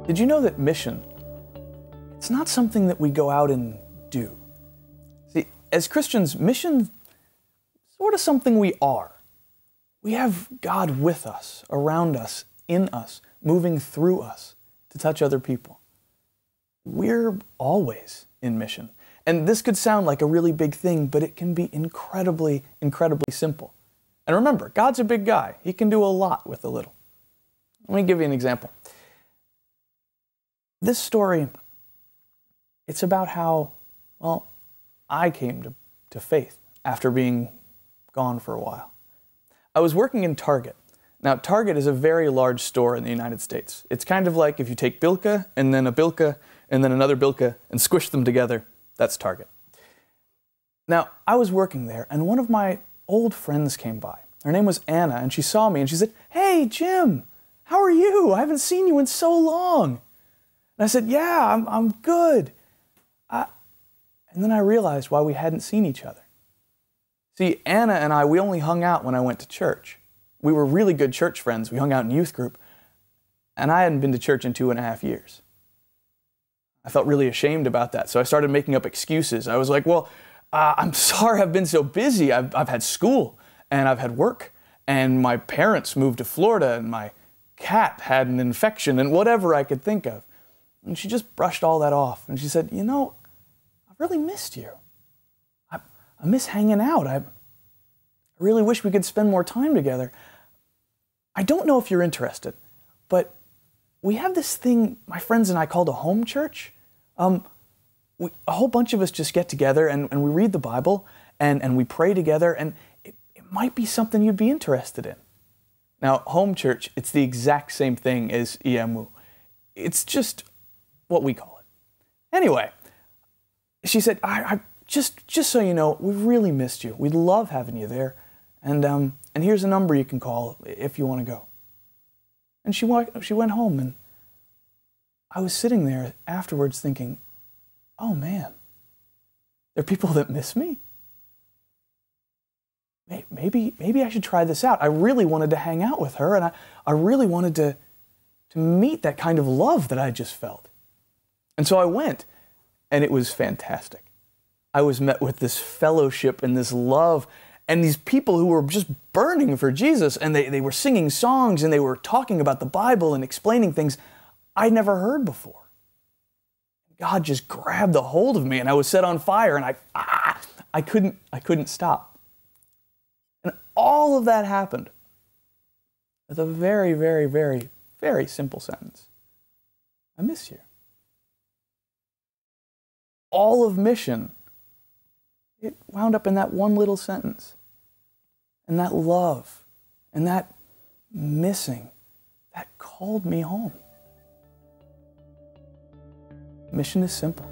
Did you know that mission, it's not something that we go out and do? See, as Christians, mission's sort of something we are. We have God with us, around us, in us, moving through us to touch other people. We're always in mission. And this could sound like a really big thing, but it can be incredibly, incredibly simple. And remember, God's a big guy. He can do a lot with a little. Let me give you an example. This story, it's about how, well, I came to faith after being gone for a while. I was working in Target. Now, Target is a very large store in the United States. It's kind of like if you take Bilka and then a Bilka and then another Bilka and squish them together, that's Target. Now, I was working there and one of my old friends came by. Her name was Anna, and she saw me and she said, "Hey, Jim, how are you? I haven't seen you in so long." And I said, "Yeah, I'm good." And then I realized why we hadn't seen each other. See, Anna and I, we only hung out when I went to church. We were really good church friends. We hung out in youth group. And I hadn't been to church in 2.5 years. I felt really ashamed about that, so I started making up excuses. I was like, well, I'm sorry I've been so busy. I've had school, and I've had work, and my parents moved to Florida, and my cat had an infection, and whatever I could think of. And she just brushed all that off, and she said, "You know, I really missed you. I miss hanging out. I really wish we could spend more time together. I don't know if you're interested, but we have this thing my friends and I called a home church. A whole bunch of us just get together and we read the Bible and we pray together, and it might be something you'd be interested in." Now, home church, it's the exact same thing as igennem. It's just what we call it. Anyway, she said, I just so you know, we really missed you. We'd love having you there. And here's a number you can call if you want to go." And she went home, and I was sitting there afterwards thinking, oh man, there are people that miss me? Maybe I should try this out. I really wanted to hang out with her, and I really wanted to meet that kind of love that I just felt. And so I went, and it was fantastic. I was met with this fellowship and this love and these people who were just burning for Jesus, and they were singing songs and they were talking about the Bible and explaining things I'd never heard before. God just grabbed a hold of me and I was set on fire, and I couldn't stop. And all of that happened with a very, very, very, very simple sentence. I miss you. All of mission, it wound up in that one little sentence. And that love, and that missing, that called me home. Mission is simple.